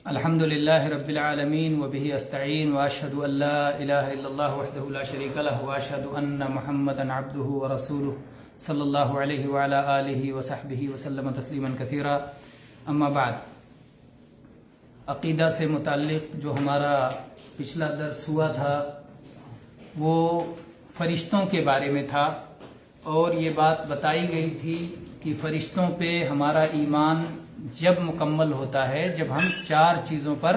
الحمد لله رب العالمين وبه استعين واشهد ان لا اله الا الله وحده لا شريك له واشهد ان محمدا عبده ورسوله صلی اللہ علیہ وعلى آلہ وصحبہ وسلم تسلیما کثیرا. اما بعد، عقیدہ سے متعلق جو ہمارا پچھلا درس ہوا تھا وہ فرشتوں کے بارے میں تھا، اور یہ بات بتائی گئی تھی کہ فرشتوں پہ ہمارا ایمان جب مکمل ہوتا ہے جب ہم 4 چیزوں پر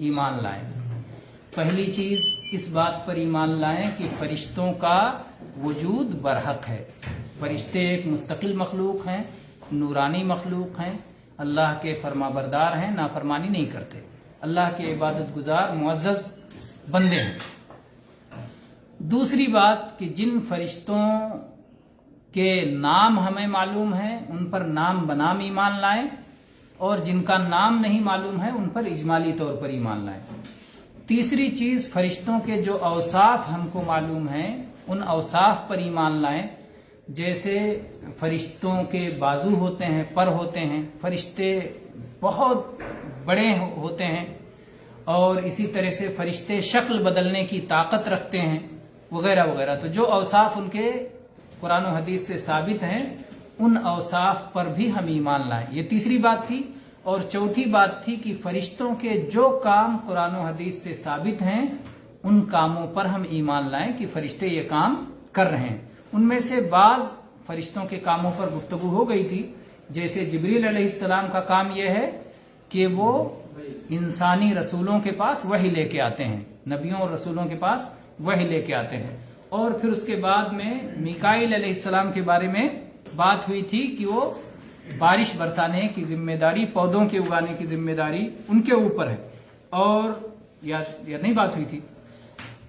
ایمان لائیں. پہلی چیز اس بات پر ایمان لائیں کہ فرشتوں کا وجود برحق ہے. فرشتے ایک مستقل مخلوق ہیں، نورانی مخلوق ہیں، اللہ کے فرما بردار ہیں، نافرمانی نہیں کرتے، اللہ کے عبادت گزار معزز بندے ہیں. دوسری بات کہ جن فرشتوں کے نام ہمیں معلوم ہیں ان پر نام بنام ایمان لائیں، اور جن کا نام نہیں معلوم ہے ان پر اجمالی طور پر ایمان لائیں. تیسری چیز فرشتوں کے جو اوصاف ہم کو معلوم ہیں ان اوصاف پر ایمان لائیں. جیسے فرشتوں کے بازو ہوتے ہیں، پر ہوتے ہیں، فرشتے بہت بڑے ہوتے ہیں، اور اسی طرح سے فرشتے شکل بدلنے کی طاقت رکھتے ہیں وغیرہ وغیرہ. تو جو اوصاف ان کے قرآن و حدیث سے ثابت ہیں ان اوصاف پر بھی ہم ایمان لائیں. یہ تیسری بات تھی. اور چوتھی بات تھی کہ فرشتوں کے جو کام قرآن و حدیث سے ثابت ہیں ان کاموں پر ہم ایمان لائیں کہ فرشتے یہ کام کر رہے ہیں. ان میں سے بعض فرشتوں کے کاموں پر گفتگو ہو گئی تھی. جیسے جبریل علیہ السلام کا کام یہ ہے کہ وہ انسانی رسولوں کے پاس وحی لے کے آتے ہیں، نبیوں اور رسولوں کے پاس وحی لے کے آتے ہیں. اور پھر اس کے بعد میں میکائیل علیہ السلام کے بارے میں بات ہوئی تھی کہ وہ بارش برسانے کی ذمہ داری، پودوں کے اگانے کی ذمہ داری ان کے اوپر ہے. اور یا نہیں بات ہوئی تھی.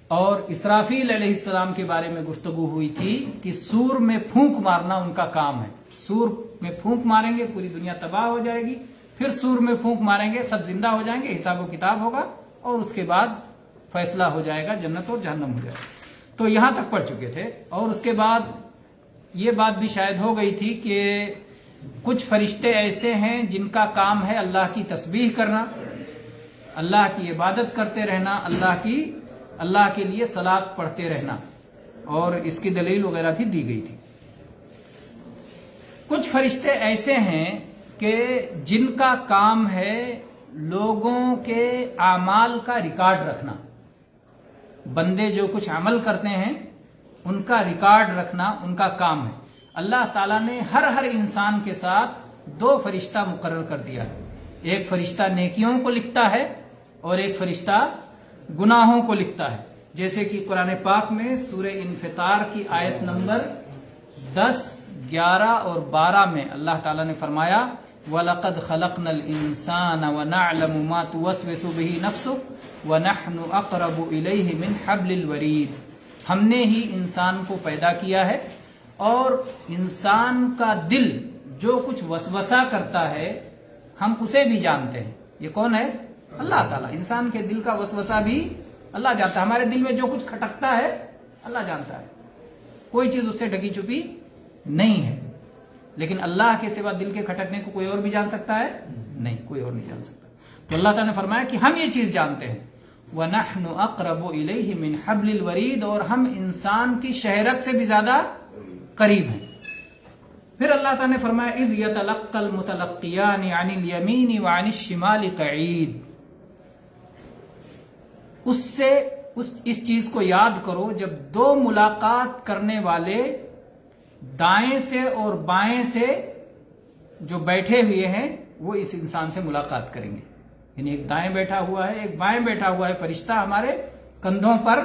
اور اسرافیل علیہ السلام کے بارے میں گفتگو ہوئی تھی کہ سور میں پھونک مارنا ان کا کام ہے. سور میں پھونک ماریں گے پوری دنیا تباہ ہو جائے گی، پھر سور میں پھونک ماریں گے سب زندہ ہو جائیں گے، حساب و کتاب ہوگا، اور اس کے بعد فیصلہ ہو جائے گا، جنت اور جہنم ہو جائے گا. تو یہاں تک پڑھ چکے تھے. اور اس کے بعد یہ بات بھی شاید ہو گئی تھی کہ کچھ فرشتے ایسے ہیں جن کا کام ہے اللہ کی تسبیح کرنا، اللہ کی عبادت کرتے رہنا، اللہ کے لیے صلات پڑھتے رہنا، اور اس کی دلیل وغیرہ بھی دی گئی تھی. کچھ فرشتے ایسے ہیں کہ جن کا کام ہے لوگوں کے اعمال کا ریکارڈ رکھنا. بندے جو کچھ عمل کرتے ہیں ان کا ریکارڈ رکھنا ان کا کام ہے. اللہ تعالیٰ نے ہر انسان کے ساتھ 2 فرشتہ مقرر کر دیا ہے. ایک فرشتہ نیکیوں کو لکھتا ہے اور ایک فرشتہ گناہوں کو لکھتا ہے. جیسے کہ قرآن پاک میں سورہ انفطار کی آیت نمبر 10، 11 اور 12 میں اللہ تعالیٰ نے فرمایا وَلَقَدْ خَلَقْنَا الْإِنسَانَ وَنَعْلَمُ مَا تُوَسْوِسُ بِهِ نَفْسُهُ وَنَحْنُ أَقْرَبُ إِلَيْهِ مِنْ حَبْلِ الْوَرِيدِ. ہم نے ہی انسان کو پیدا کیا ہے، اور انسان کا دل جو کچھ وسوسہ کرتا ہے ہم اسے بھی جانتے ہیں. یہ کون ہے؟ اللہ تعالیٰ. انسان کے دل کا وسوسہ بھی اللہ جانتا ہے. ہمارے دل میں جو کچھ کھٹکتا ہے اللہ جانتا ہے. کوئی چیز اس سے ڈھکی چھپی نہیں ہے. لیکن اللہ کے سوا دل کے کھٹکنے کو کوئی اور بھی جان سکتا ہے؟ نہیں، کوئی اور نہیں جان سکتا. تو اللہ تعالیٰ نے فرمایا کہ ہم یہ چیز جانتے ہیں. وَنَحْنُ أَقْرَبُ إِلَيْهِ مِنْ حَبْلِ الْوَرِيدِ، اور ہم انسان کی شہرت سے بھی زیادہ قریب ہیں. پھر اللہ تعالیٰ نے فرمایا اِذْ يَتَلَقَّى الْمُتَلَقِّيَانِ عَنِ الْيَمِينِ وَعَنِ الشِّمَالِ قَعِيدٌ. اس چیز کو یاد کرو جب 2 ملاقات کرنے والے دائیں سے اور بائیں سے جو بیٹھے ہوئے ہیں وہ اس انسان سے ملاقات کریں گے. یعنی ایک دائیں بیٹھا ہوا ہے، ایک بائیں بیٹھا ہوا ہے فرشتہ ہمارے کندھوں پر،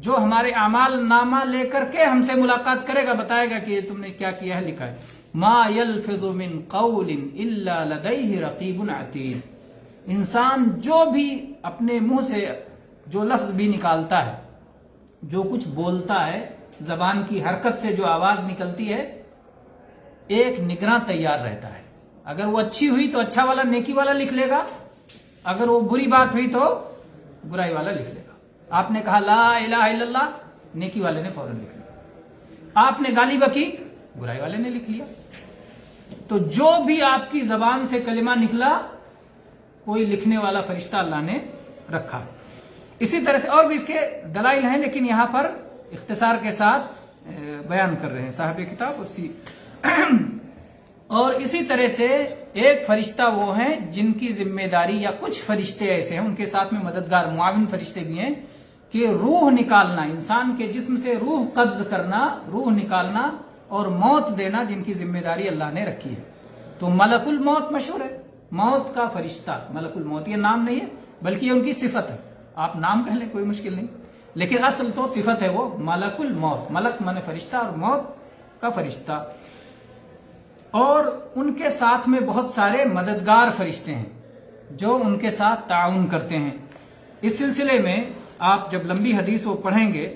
جو ہمارے اعمال نامہ لے کر کے ہم سے ملاقات کرے گا، بتائے گا کہ یہ تم نے کیا کیا ہے، لکھا ہے. ما يلفظ من قول الا لديه رقیب عتید. انسان جو بھی اپنے منہ سے جو لفظ بھی نکالتا ہے، جو کچھ بولتا ہے، زبان کی حرکت سے جو آواز نکلتی ہے، ایک نگراں تیار رہتا ہے. اگر وہ اچھی ہوئی تو اچھا والا نیکی والا لکھ لے گا، اگر وہ بری بات ہوئی تو برائی والا لکھ لے گا. آپ نے کہا لا الہ الا اللہ، نیکی والے نے فوراً لکھ لیا. آپ نے گالی بکی، برائی والے نے لکھ لیا. تو جو بھی آپ کی زبان سے کلمہ نکلا کوئی لکھنے والا فرشتہ اللہ نے رکھا. اسی طرح سے اور بھی اس کے دلائل ہیں، لیکن یہاں پر اختصار کے ساتھ بیان کر رہے ہیں صاحب کتاب. اور اسی طرح سے ایک فرشتہ وہ ہیں جن کی ذمہ داری، یا کچھ فرشتے ایسے ہیں ان کے ساتھ میں مددگار معاون فرشتے بھی ہیں، کہ روح نکالنا، انسان کے جسم سے روح قبض کرنا، روح نکالنا اور موت دینا، جن کی ذمہ داری اللہ نے رکھی ہے. تو ملک الموت مشہور ہے، موت کا فرشتہ ملک الموت. یہ نام نہیں ہے بلکہ یہ ان کی صفت ہے. آپ نام کہہ لیں کوئی مشکل نہیں، لیکن اصل تو صفت ہے وہ ملک الموت. ملک من فرشتہ اور موت کا فرشتہ. اور ان کے ساتھ میں بہت سارے مددگار فرشتے ہیں جو ان کے ساتھ تعاون کرتے ہیں. اس سلسلے میں آپ جب لمبی حدیث وہ پڑھیں گے،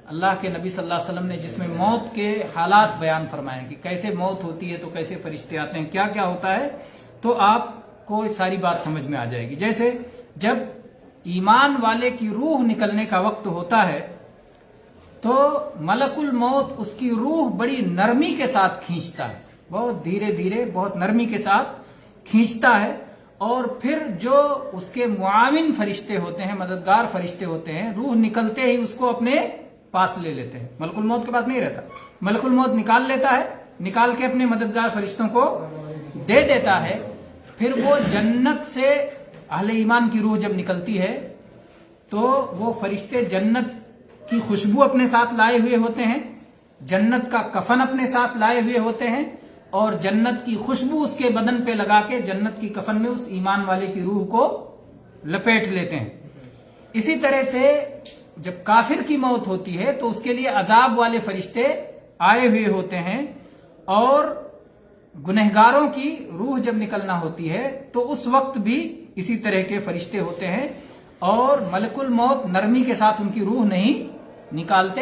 اللہ کے نبی صلی اللہ علیہ وسلم نے جس میں موت کے حالات بیان فرمائے کہ کیسے موت ہوتی ہے، تو کیسے فرشتے آتے ہیں، کیا کیا ہوتا ہے، تو آپ کو ساری بات سمجھ میں آ جائے گی. جیسے جب ایمان والے کی روح نکلنے کا وقت ہوتا ہے تو ملک الموت اس کی روح بڑی نرمی کے ساتھ کھینچتا ہے، بہت دھیرے دھیرے بہت نرمی کے ساتھ کھینچتا ہے. اور پھر جو اس کے معاون فرشتے ہوتے ہیں، مددگار فرشتے ہوتے ہیں، روح نکلتے ہی اس کو اپنے پاس لے لیتے ہیں. ملک الموت کے پاس نہیں رہتا، ملک الموت نکال لیتا ہے، نکال کے اپنے مددگار فرشتوں کو دے دیتا ہے. پھر وہ جنت سے اہل ایمان کی روح جب نکلتی ہے تو وہ فرشتے جنت کی خوشبو اپنے ساتھ لائے ہوئے ہوتے ہیں، جنت کا کفن اپنے ساتھ لائے ہوئے ہوتے ہیں، اور جنت کی خوشبو اس کے بدن پہ لگا کے جنت کی کفن میں اس ایمان والے کی روح کو لپیٹ لیتے ہیں. اسی طرح سے جب کافر کی موت ہوتی ہے تو اس کے لیے عذاب والے فرشتے آئے ہوئے ہوتے ہیں، اور گنہگاروں کی روح جب نکلنا ہوتی ہے تو اس وقت بھی اسی طرح کے فرشتے ہوتے ہیں. اور ملک الموت نرمی کے ساتھ ان کی روح نہیں نکالتے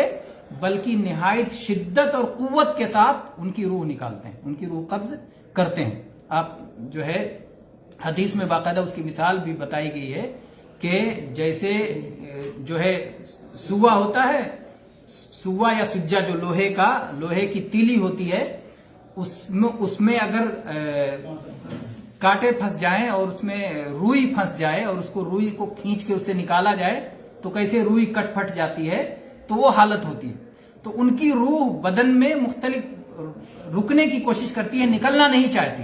بلکہ نہایت شدت اور قوت کے ساتھ ان کی روح نکالتے ہیں، ان کی روح قبض کرتے ہیں. آپ جو ہے حدیث میں باقاعدہ اس کی مثال بھی بتائی گئی ہے کہ جیسے جو ہے سوا ہوتا ہے، سوا یا سجا جو لوہے کی تیلی ہوتی ہے، اس میں اگر کانٹے پھنس جائیں اور اس میں روئی پھنس جائے اور اس کو روئی کو کھینچ کے اس سے نکالا جائے تو کیسے روئی کٹ پھٹ جاتی ہے، تو وہ حالت ہوتی ہے. تو ان کی روح بدن میں مختلف رکنے کی کوشش کرتی ہے، نکلنا نہیں چاہتی،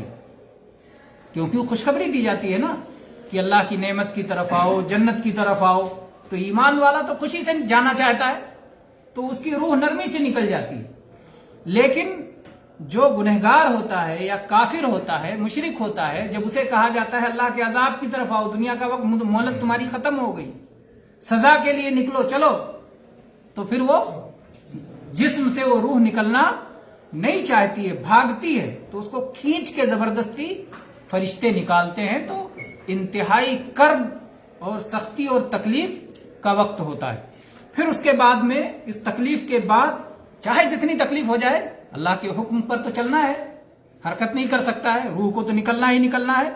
کیونکہ وہ خوشخبری دی جاتی ہے نا کہ اللہ کی نعمت کی طرف آؤ، جنت کی طرف آؤ. تو ایمان والا تو خوشی سے جانا چاہتا ہے، تو اس کی روح نرمی سے نکل جاتی ہے. لیکن جو گنہگار ہوتا ہے یا کافر ہوتا ہے، مشرک ہوتا ہے، جب اسے کہا جاتا ہے اللہ کے عذاب کی طرف آؤ، دنیا کا وقت مہلت تمہاری ختم ہو گئی، سزا کے لیے نکلو چلو، تو پھر وہ جسم سے وہ روح نکلنا نہیں چاہتی ہے، بھاگتی ہے. تو اس کو کھینچ کے زبردستی فرشتے نکالتے ہیں. تو انتہائی کرب اور سختی اور تکلیف کا وقت ہوتا ہے. پھر اس کے بعد میں اس تکلیف کے بعد چاہے جتنی تکلیف ہو جائے، اللہ کے حکم پر تو چلنا ہے، حرکت نہیں کر سکتا ہے، روح کو تو نکلنا ہی نکلنا ہے.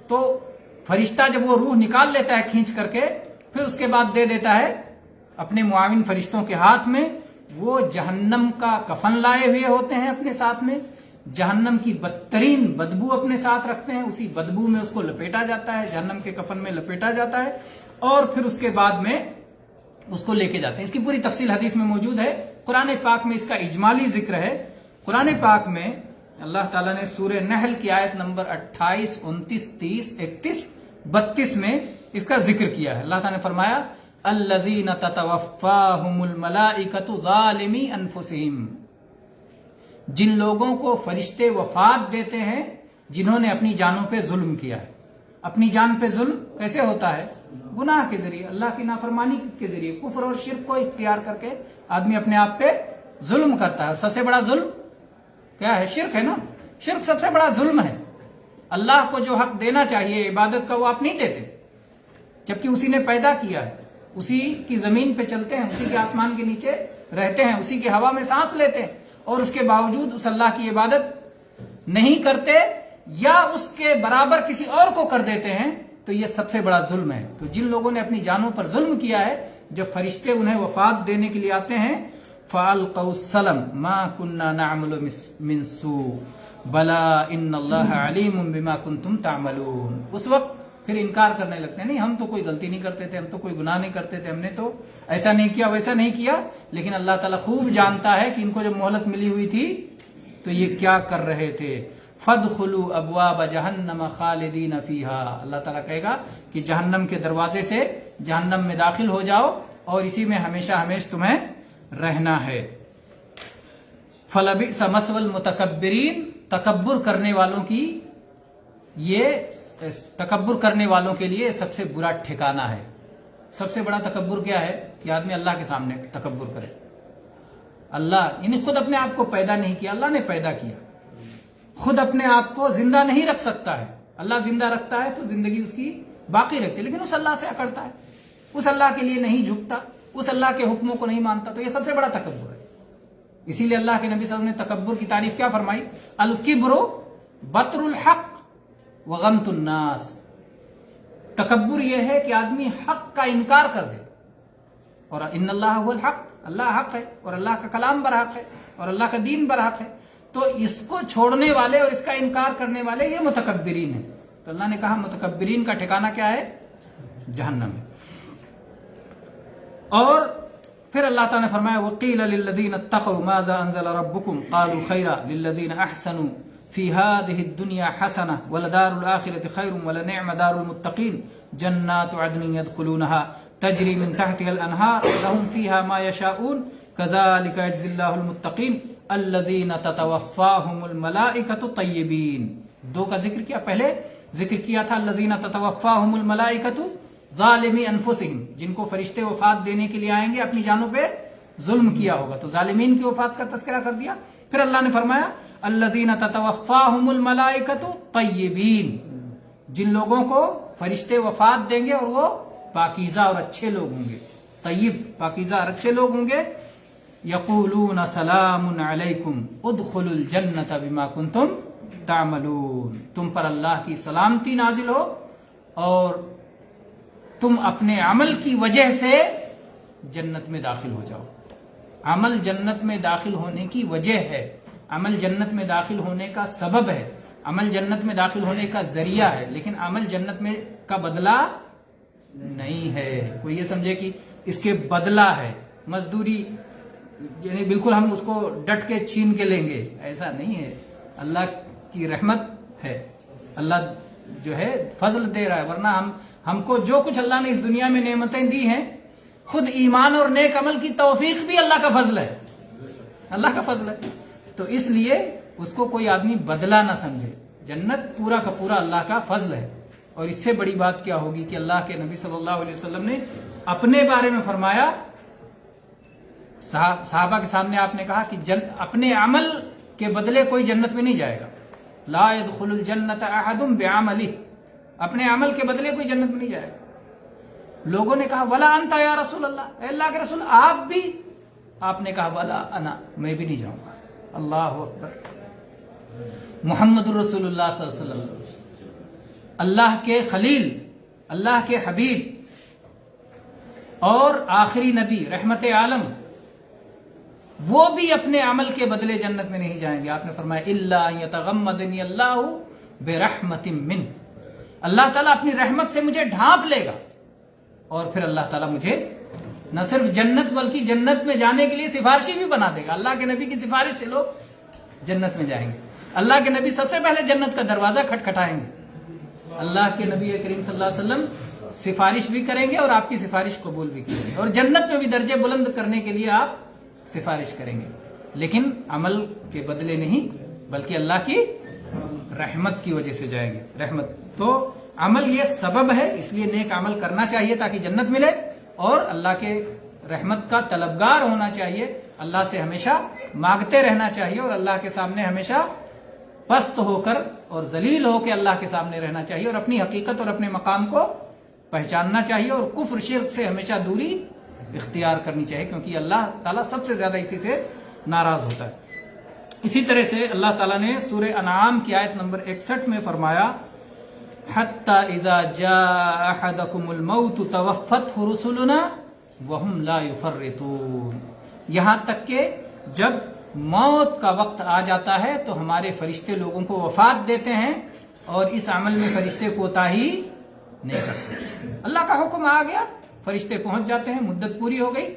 تو فرشتہ جب وہ روح نکال لیتا ہے کھینچ کر کے، پھر اس کے بعد دے دیتا ہے اپنے معاون فرشتوں کے ہاتھ میں. وہ جہنم کا کفن لائے ہوئے ہوتے ہیں اپنے ساتھ میں، جہنم کی بدترین بدبو اپنے ساتھ رکھتے ہیں، اسی بدبو میں اس کو لپیٹا جاتا ہے، جہنم کے کفن میں لپیٹا جاتا ہے، اور پھر اس کے بعد میں اس کو لے کے جاتے ہیں. اس کی پوری تفصیل حدیث میں موجود ہے. قرآن پاک میں اس کا اجمالی ذکر ہے. قرآن پاک میں اللہ تعالیٰ نے سورہ نحل کی آیت نمبر 28, 29, 30, 31, 32 میں اس کا ذکر کیا ہے. اللہ تعالیٰ نے فرمایا الذین تتوفاہم الملائکۃ ظالمی انفسہم، جن لوگوں کو فرشتے وفات دیتے ہیں جنہوں نے اپنی جانوں پہ ظلم کیا ہے. اپنی جان پہ ظلم کیسے ہوتا ہے؟ گناہ کے ذریعے، اللہ کی نافرمانی کے ذریعے، کفر اور شرک کو اختیار کر کے آدمی اپنے آپ پہ ظلم کرتا ہے. اور سب سے بڑا ظلم کیا ہے؟ شرک ہے نا. شرک سب سے بڑا ظلم ہے. اللہ کو جو حق دینا چاہیے عبادت کا وہ آپ نہیں دیتے، جبکہ اسی نے پیدا کیا ہے، اسی کی زمین پہ چلتے ہیں، اسی کے آسمان کے نیچے رہتے ہیں، اسی کی ہوا میں سانس لیتے ہیں، اور اس کے باوجود اس اللہ کی عبادت نہیں کرتے یا اس کے برابر کسی اور کو کر دیتے ہیں. تو یہ سب سے بڑا ظلم ہے. تو جن لوگوں نے اپنی جانوں پر ظلم کیا ہے، جب فرشتے انہیں وفات دینے کے لیے آتے ہیں، فَأَلْقَوْا السَّلَمَ مَا كُنَّا نَعْمَلُ مِنْ سُوءٍ بَلَا إِنَّ اللَّهَ عَلِيمٌ بِمَا كُنْتُمْ تَعْمَلُونَ. اس وقت پھر انکار کرنے لگتے ہیں نہیں ہم تو کوئی غلطی نہیں کرتے تھے, ہم تو کوئی گناہ نہیں کرتے تھے, ہم نے تو ایسا نہیں کیا ویسا نہیں کیا. لیکن اللہ تعالیٰ خوب جانتا ہے کہ ان کو جب مہلت ملی ہوئی تھی تو یہ کیا کر رہے تھے. فادخلوا ابواب جہنم خالدین فیہا, اللہ تعالیٰ کہے گا کہ جہنم کے دروازے سے جہنم میں داخل ہو جاؤ اور اسی میں ہمیشہ ہمیشہ تمہیں رہنا ہے. فلبئس مثوى المتکبرین, تکبر کرنے والوں کی یہ تکبر کرنے والوں کے لیے سب سے برا ٹھکانہ ہے. سب سے بڑا تکبر کیا ہے کہ آدمی اللہ کے سامنے تکبر کرے. اللہ یعنی خود اپنے آپ کو پیدا نہیں کیا, اللہ نے پیدا کیا. خود اپنے آپ کو زندہ نہیں رکھ سکتا ہے, اللہ زندہ رکھتا ہے تو زندگی اس کی باقی رکھتی ہے, لیکن اس اللہ سے اکڑتا ہے, اس اللہ کے لیے نہیں جھکتا, اس اللہ کے حکموں کو نہیں مانتا, تو یہ سب سے بڑا تکبر ہے. اسی لیے اللہ کے نبی صلی اللہ علیہ وسلم نے تکبر کی تعریف کیا فرمائی؟ الکبر بطر الحق وغمت الناس. تکبر یہ ہے کہ آدمی حق کا انکار کر دے, اور ان اللہ هو الحق, اللہ حق ہے اور اللہ کا کلام برحق ہے اور اللہ کا دین برحق ہے. تو اس کو چھوڑنے والے اور اس کا انکار کرنے والے یہ متکبرین ہیں. تو اللہ نے کہا متکبرین کا ٹھکانہ کیا ہے؟ جہنم ہے. اور پھر اللہ تعالیٰ نے فرمایا وَقِيلَ لِلَّذِينَ اتَّقَوْا مَاذَا أَنزَلَ رَبُّكُمْ قَالُوا خَيْرًا لِلَّذِينَ أَحْسَنُوا فِي هَذِهِ الدُّنْيَا حَسَنَةٌ وَلَدَارُ الْآخِرَةِ خَيْرٌ وَلَنِعْمَ دَارُ الْمُتَّقِينَ جَنَّاتُ عَدْنٍ يَدْخُلُونَهَا تَجْرِي مِنْ تَحْتِهَا الْأَنْهَارُ لَهُمْ فِيهَا مَا يَشَاءُونَ كَذَلِكَ يَجْزِي اللَّهُ الْمُتَّقِينَ الَّذِينَ تَتَوَفَّاهُمُ الْمَلَائِكَةُ طَيِّبِينَ. دو کا ذکر کیا, پہلے ذکر کیا تھا الَّذِينَ تَتَوَفَّاهُمُ الْمَلَائِكَةُ ظالمی انفسہم, جن کو فرشتے وفات دینے کے لیے آئیں گے اپنی جانوں پہ ظلم کیا ہوگا, تو ظالمین کی وفات کا تذکرہ کر دیا. پھر اللہ نے فرمایا الذین تتوفاہم الملائکۃ طیبین, جن لوگوں کو فرشتے وفات دیں گے اور وہ پاکیزہ اور اچھے لوگ ہوں گے, طیب پاکیزہ اور اچھے لوگ ہوں گے. یقولون سلام علیکم ادخلوا الجنۃ بما کنتم تعملون, تم پر اللہ کی سلامتی نازل ہو اور تم اپنے عمل کی وجہ سے جنت میں داخل ہو جاؤ. عمل جنت میں داخل ہونے کی وجہ ہے, عمل جنت میں داخل ہونے کا سبب ہے, عمل جنت میں داخل ہونے کا ذریعہ ہے, لیکن عمل جنت میں کا بدلہ نہیں ہے. کوئی یہ سمجھے کہ اس کے بدلہ ہے, مزدوری یعنی بالکل ہم اس کو ڈٹ کے چھین کے لیں گے, ایسا نہیں ہے. اللہ کی رحمت ہے, اللہ جو ہے فضل دے رہا ہے, ورنہ ہم کو جو کچھ اللہ نے اس دنیا میں نعمتیں دی ہیں, خود ایمان اور نیک عمل کی توفیق بھی اللہ کا فضل ہے, اللہ کا فضل ہے. تو اس لیے اس کو کوئی آدمی بدلا نہ سمجھے, جنت پورا کا پورا اللہ کا فضل ہے. اور اس سے بڑی بات کیا ہوگی کہ اللہ کے نبی صلی اللہ علیہ وسلم نے اپنے بارے میں فرمایا, صحابہ کے سامنے آپ نے کہا کہ اپنے عمل کے بدلے کوئی جنت میں نہیں جائے گا. لا يدخل الجنت احد بعمله, اپنے عمل کے بدلے کوئی جنت میں نہیں جائے گا. لوگوں نے کہا ولا انت یا رسول اللہ, اے اللہ کے رسول آپ بھی, آپ نے کہا ولا انا, میں بھی نہیں جاؤں گا. اللہ اکبر. محمد الرسول اللہ صلی اللہ علیہ وسلم اللہ کے خلیل, اللہ کے حبیب اور آخری نبی رحمت عالم, وہ بھی اپنے عمل کے بدلے جنت میں نہیں جائیں گے. آپ نے فرمایا الا ان یتغمدنی اللہ برحمت من, اللہ تعالیٰ اپنی رحمت سے مجھے ڈھانپ لے گا اور پھر اللہ تعالیٰ مجھے نہ صرف جنت بلکہ جنت میں جانے کے لیے سفارشی بھی بنا دے گا. اللہ کے نبی کی سفارش سے لوگ جنت میں جائیں گے. اللہ کے نبی سب سے پہلے جنت کا دروازہ کھٹکھٹائیں گے. اللہ کے نبی کریم صلی اللہ علیہ وسلم سفارش بھی کریں گے اور آپ کی سفارش قبول بھی کریں گے, اور جنت میں بھی درجے بلند کرنے کے لیے آپ سفارش کریں گے, لیکن عمل کے بدلے نہیں بلکہ اللہ کی رحمت کی وجہ سے جائیں گے. رحمت تو عمل یہ سبب ہے, اس لیے نیک عمل کرنا چاہیے تاکہ جنت ملے, اور اللہ کے رحمت کا طلبگار ہونا چاہیے, اللہ سے ہمیشہ مانگتے رہنا چاہیے, اور اللہ کے سامنے ہمیشہ پست ہو کر اور ذلیل ہو کے اللہ کے سامنے رہنا چاہیے, اور اپنی حقیقت اور اپنے مقام کو پہچاننا چاہیے, اور کفر شرک سے ہمیشہ دوری اختیار کرنی چاہیے, کیونکہ اللہ تعالیٰ سب سے زیادہ اسی سے ناراض ہوتا ہے. اسی طرح سے اللہ تعالیٰ نے سورہ انعام کی آیت نمبر 61 میں فرمایا حتی اذا جاء احدکم الموت توفته رسلنا وهم لا يفرطون, یہاں تک کہ جب موت کا وقت آ جاتا ہے تو ہمارے فرشتے لوگوں کو وفات دیتے ہیں اور اس عمل میں فرشتے کوتاہی نہیں کرتے. اللہ کا حکم آ گیا, فرشتے پہنچ جاتے ہیں, مدت پوری ہو گئی,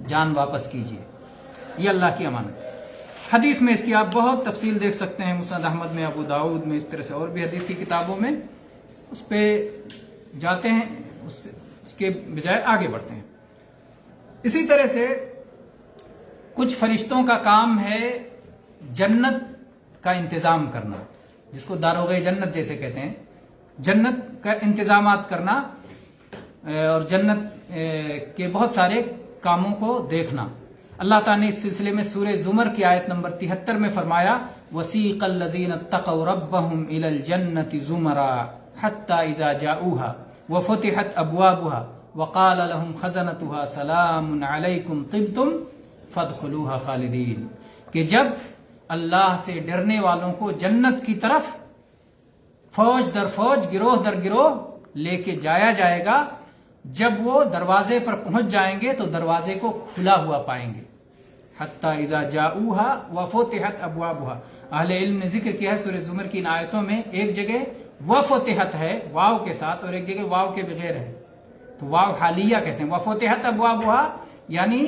جان واپس کیجیے. یہ اللہ کی امانت. حدیث میں اس کی آپ بہت تفصیل دیکھ سکتے ہیں, مسند احمد میں, ابو داؤد میں, اس طرح سے اور بھی حدیث کی کتابوں میں. اس پہ جاتے ہیں, اس کے بجائے آگے بڑھتے ہیں. اسی طرح سے کچھ فرشتوں کا کام ہے جنت کا انتظام کرنا, جس کو داروغ جنت جیسے کہتے ہیں, جنت کا انتظامات کرنا اور جنت کے بہت سارے کاموں کو دیکھنا. اللہ تعالیٰ نے اس سلسلے میں سورہ زمر کی آیت نمبر 73 میں فرمایا وَسِيقَ الَّذِينَ اتَّقَوْا رَبَّهُمْ إِلَى الْجَنَّةِ زُمَرًا حَتَّى إِذَا جَاءُوهَا وَفُتِحَتْ أَبْوَابُهَا وَقَالَ لَهُمْ خَزَنَتُهَا سَلَامٌ عَلَيْكُمْ طِبْتُمْ فَادْخُلُوهَا خَالِدِينَ, کہ جب اللہ سے ڈرنے والوں کو جنت کی طرف فوج در فوج, گروہ در گروہ لے کے جایا جائے گا, جب وہ دروازے پر پہنچ جائیں گے تو دروازے کو کھلا ہوا پائیں گے. حتی اذا جاؤها وفتحت ابوابها. اہل علم نے ذکر کیا ہے سورہ زمر کی ان آیتوں میں ایک جگہ وفتحت ہے واو کے ساتھ اور ایک جگہ واو کے بغیر ہے, تو واو حالیہ کہتے ہیں. وفتحت ابوابها یعنی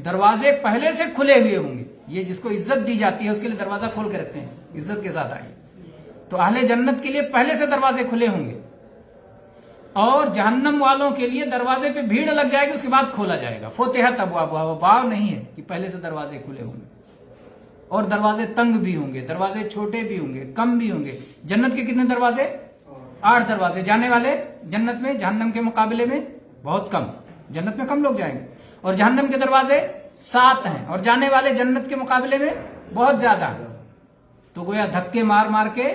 دروازے پہلے سے کھلے ہوئے ہوں گے. یہ جس کو عزت دی جاتی ہے اس کے لیے دروازہ کھول کے رکھتے ہیں, عزت کے ساتھ آئے. تو اہل جنت کے لیے پہلے سے دروازے کھلے ہوں گے, اور جہنم والوں کے لیے دروازے پہ بھیڑ لگ جائے گی, اس کے بعد کھولا جائے گا. فتحت ابوابها, واو نہیں ہے کہ پہلے سے دروازے کھلے ہوں گے, اور دروازے تنگ بھی ہوں گے, دروازے چھوٹے بھی ہوں گے, کم بھی ہوں گے. جنت کے کتنے دروازے؟ 8 دروازے. جانے والے جنت میں جہنم کے مقابلے میں بہت کم, جنت میں کم لوگ جائیں گے. اور جہنم کے دروازے 7 ہیں, اور جانے والے جنت کے مقابلے میں بہت زیادہ ہیں. تو گویا دھکے مار مار کے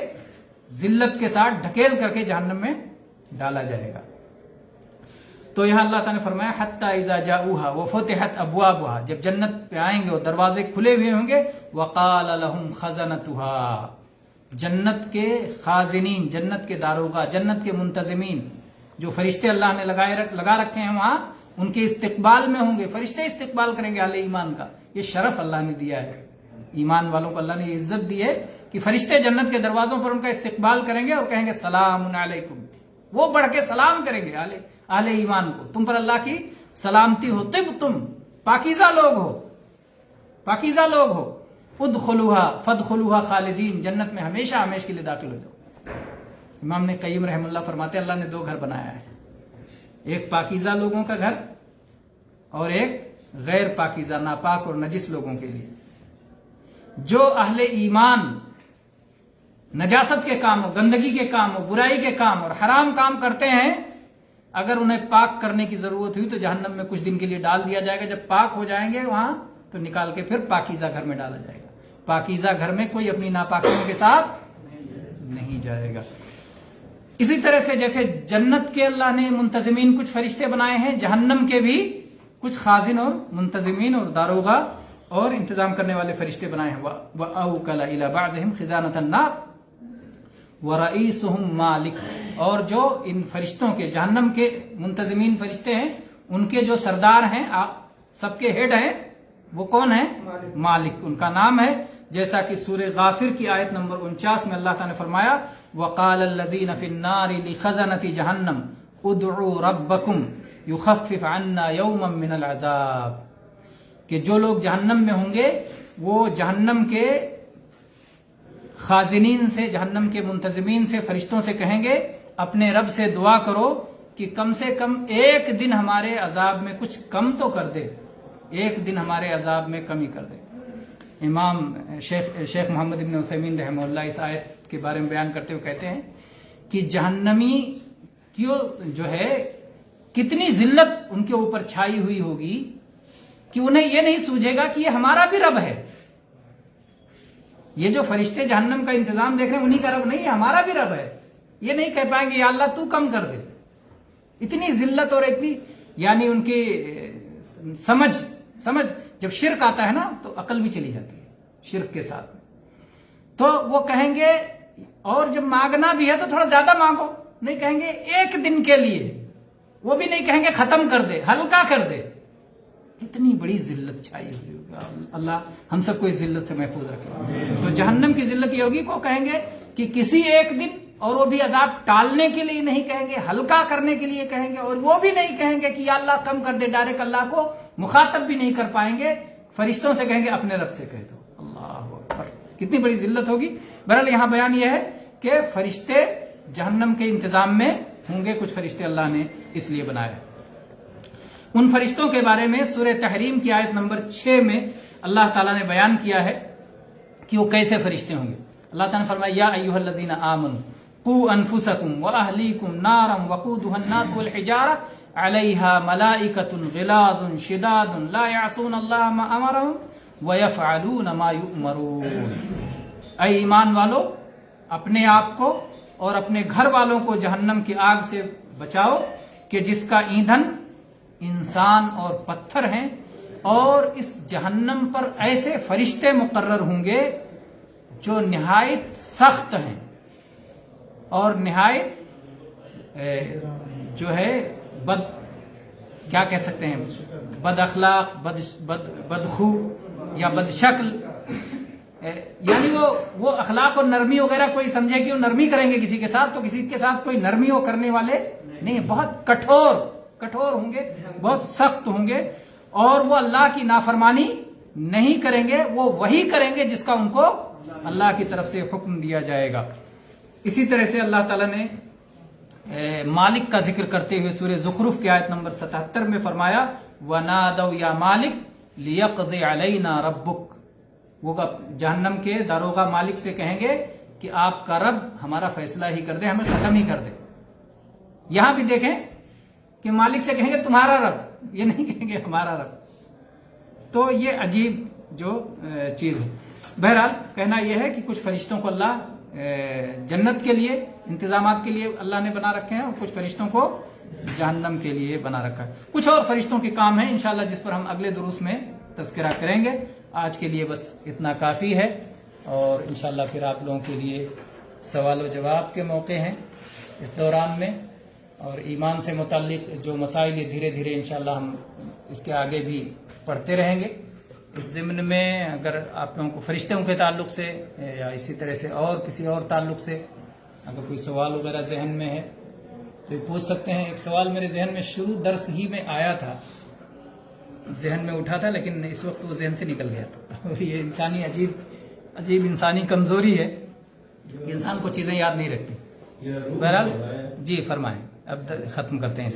ذلت کے ساتھ ڈھکیل کر کے جہنم میں ڈالا جائے گا. تو یہاں اللہ تعالیٰ نے فرمایا حتی اذا جاؤها وفتحت ابوابها, جب جنت پہ آئیں گے اور دروازے کھلے ہوئے ہوں گے. وقال لهم خزنتها, جنت کے خازنین, جنت کے داروغہ, جنت کے منتظمین, جو فرشتے اللہ نے لگا رکھے ہیں وہاں, ان کے استقبال میں ہوں گے. فرشتے استقبال کریں گے اہل ایمان کا. یہ شرف اللہ نے دیا ہے ایمان والوں کو, اللہ نے یہ عزت دی ہے کہ فرشتے جنت کے دروازوں پر ان کا استقبال کریں گے اور کہیں گے سلام علیکم. وہ بڑھ کے سلام کریں گے اہل ایمان کو, تم پر اللہ کی سلامتی ہو, طب تم پاکیزہ لوگ ہو, پاکیزہ لوگ ہو. ادخلوها فادخلوها خالدین, جنت میں ہمیشہ ہمیشہ کے لیے داخل ہو جاؤ. امام نے قیم رحم اللہ فرماتے اللہ نے 2 گھر بنایا ہے, ایک پاکیزہ لوگوں کا گھر اور ایک غیر پاکیزہ ناپاک اور نجس لوگوں کے لیے. جو اہل ایمان نجاست کے کام ہو, گندگی کے کام ہو, برائی کے کام اور حرام کام کرتے ہیں, اگر انہیں پاک کرنے کی ضرورت ہوئی تو جہنم میں کچھ دن کے لیے ڈال دیا جائے گا. جب پاک ہو جائیں گے وہاں تو نکال کے پھر پاکیزہ گھر میں ڈالا جائے گا. پاکیزہ گھر میں کوئی اپنی ناپاکیوں کے ساتھ نہیں جائے گا. اسی طرح سے جیسے جنت کے اللہ نے منتظمین کچھ فرشتے بنائے ہیں, جہنم کے بھی کچھ خازن اور منتظمین اور داروغہ اور انتظام کرنے والے فرشتے بنائے ہیں. وَأَوْكَلَ إِلَى بَعْضِهِمْ خِزَانَةَ النَّارِ وَرَئِيسُهُمْ مَالِكٌ, اور جو ان فرشتوں کے, جہنم کے منتظمین فرشتے ہیں, ان کے جو سردار ہیں, سب کے ہیڈ ہیں, وہ کون ہیں؟ مالک, ان کا نام ہے. جیسا کہ سورہ غافر کی آیت نمبر 49 میں اللہ تعالیٰ نے فرمایا وَقَالَ الَّذِينَ فِي النَّارِ لِخَزَنَةِ جَهَنَّمَ ادْعُوا رَبَّكُمْ يُخَفِّفْ عَنَّا يَوْمًا مِّنَ الْعَذَابِ, کہ جو لوگ جہنم میں ہوں گے وہ جہنم کے خازنین سے, جہنم کے منتظمین سے, فرشتوں سے کہیں گے اپنے رب سے دعا کرو کہ کم سے کم ایک دن ہمارے عذاب میں کچھ کم تو کر دے, ایک دن ہمارے عذاب میں کمی کر دے. امام شیخ محمد ابن عثیمین رحمہ اللہ اس آیت کے بارے میں بیان کرتے ہوئے کہتے ہیں کہ جہنمی کیوں جو ہے کتنی ذلت ان کے اوپر چھائی ہوئی ہوگی کہ انہیں یہ نہیں سوجھے گا کہ یہ ہمارا بھی رب ہے. یہ جو فرشتے جہنم کا انتظام دیکھ رہے ہیں انہی کا رب نہیں ہے, ہمارا بھی رب ہے. یہ نہیں کہہ پائیں گے یا اللہ تو کم کر دے. اتنی ذلت اور اتنی یعنی ان کی سمجھ جب شرک آتا ہے نا تو عقل بھی چلی جاتی ہے شرک کے ساتھ. تو وہ کہیں گے, اور جب مانگنا بھی ہے تو تھوڑا زیادہ مانگو, نہیں کہیں گے ایک دن کے لیے, وہ بھی نہیں کہیں گے ختم کر دے, ہلکا کر دے. کتنی بڑی ذلت چھائی ہوئی ہوگی. اللہ ہم سب کو اس ذلت سے محفوظ رکھے. تو جہنم کی ذلت یہ ہوگی, کو کہیں گے کہ کسی ایک دن اور وہ بھی عذاب ٹالنے کے لیے نہیں کہیں گے، ہلکا کرنے کے لیے کہیں گے، اور وہ بھی نہیں کہیں گے کہ یا اللہ کم کر دے، ڈائریکٹ اللہ کو مخاطب بھی نہیں کر پائیں گے، فرشتوں سے کہیں گے اپنے رب سے کہہ دو۔ اللہ اکبر، کتنی بڑی ذلت ہوگی۔ بہرحال یہاں بیان یہ ہے کہ فرشتے جہنم کے انتظام میں ہوں گے، کچھ فرشتے اللہ نے اس لیے بنائے۔ ان فرشتوں کے بارے میں سورہ تحریم کی آیت نمبر 6 میں اللہ تعالیٰ نے بیان کیا ہے کہ وہ کیسے فرشتے ہوں گے۔ اللہ تعالیٰ نے فرمایا یا ایھا الذین آمنوا قوا انفسکم واہلیکم نارا وقودها الناس والحجارہ علیہا ملائکۃ غلاظ شداد لا یعصون اللہ ما امرهم ویفعلون ما یؤمرون۔ اے ایمان والو، اپنے آپ کو اور اپنے گھر والوں کو جہنم کی آگ سے بچاؤ کہ جس کا ایندھن انسان اور پتھر ہیں، اور اس جہنم پر ایسے فرشتے مقرر ہوں گے جو نہایت سخت ہیں اور نہایت جو ہے کیا کہہ سکتے ہیں، بد اخلاق، بدخو یا بد شکل، یعنی وہ اخلاق اور نرمی وغیرہ کوئی سمجھے کہ وہ نرمی کریں گے کسی کے ساتھ، تو کسی کے ساتھ کوئی نرمی وہ کرنے والے نہیں، بہت کٹھور ہوں گے، بہت سخت ہوں گے، اور وہ اللہ کی نافرمانی نہیں کریں گے، وہ وہی کریں گے جس کا ان کو اللہ کی طرف سے حکم دیا جائے گا۔ اسی طرح سے اللہ تعالیٰ نے مالک کا ذکر کرتے ہوئے سورہ زخرف کی آیت نمبر 77 میں فرمایا وَنَادَوْا يَا مَالِكْ لِيَقْضِ عَلَيْنَا رَبُّكَ۔ وہ جہنم کے داروغہ مالک سے کہیں گے کہ آپ کا رب ہمارا فیصلہ ہی کر دے، ہمیں ختم ہی کر دے۔ یہاں بھی دیکھیں کہ مالک سے کہیں گے تمہارا رب، یہ نہیں کہیں گے ہمارا رب، تو یہ عجیب جو چیز ہے۔ بہرحال کہنا یہ ہے کہ کچھ فرشتوں کو اللہ جنت کے لیے انتظامات کے لیے اللہ نے بنا رکھے ہیں، اور کچھ فرشتوں کو جہنم کے لیے بنا رکھا ہے۔ کچھ اور فرشتوں کے کام ہیں انشاءاللہ جس پر ہم اگلے دروس میں تذکرہ کریں گے۔ آج کے لیے بس اتنا کافی ہے، اور انشاءاللہ پھر آپ لوگوں کے لیے سوال و جواب کے موقع ہیں اس دوران میں، اور ایمان سے متعلق جو مسائل یہ دھیرے دھیرے انشاءاللہ ہم اس کے آگے بھی پڑھتے رہیں گے۔ اس ضمن میں اگر آپ لوگوں کو فرشتوں کے تعلق سے یا اسی طرح سے اور کسی اور تعلق سے اگر کوئی سوال وغیرہ ذہن میں ہے تو یہ پوچھ سکتے ہیں۔ ایک سوال میرے ذہن میں شروع درس ہی میں آیا تھا، ذہن میں اٹھا تھا، لیکن اس وقت وہ ذہن سے نکل گیا۔ یہ انسانی عجیب انسانی کمزوری ہے کہ انسان کو چیزیں یاد نہیں رکھتی۔ بہرحال جی فرمائیں، اب ختم کرتے ہیں۔